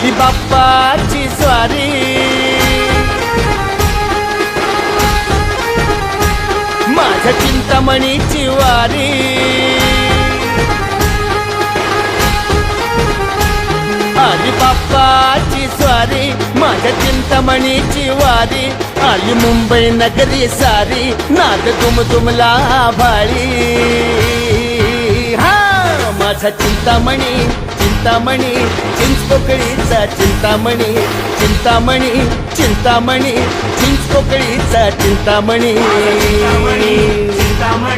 आली बाप्पाची स्वारी, माझ्या चिंतामणीची वारी, आली बाप्पाची स्वारी, माझ्या चिंतामणीची वारी, आली मुंबई नगरी सारी, नाद दुमदुमला भाळी. हा माझा चिंतामणी, चिंतामणी, चिंचपोकळीचा चिंतामणी, चिंतामणी, चिंतामणी, चिंचपोकळीचा चिंतामणी. चिंतामणी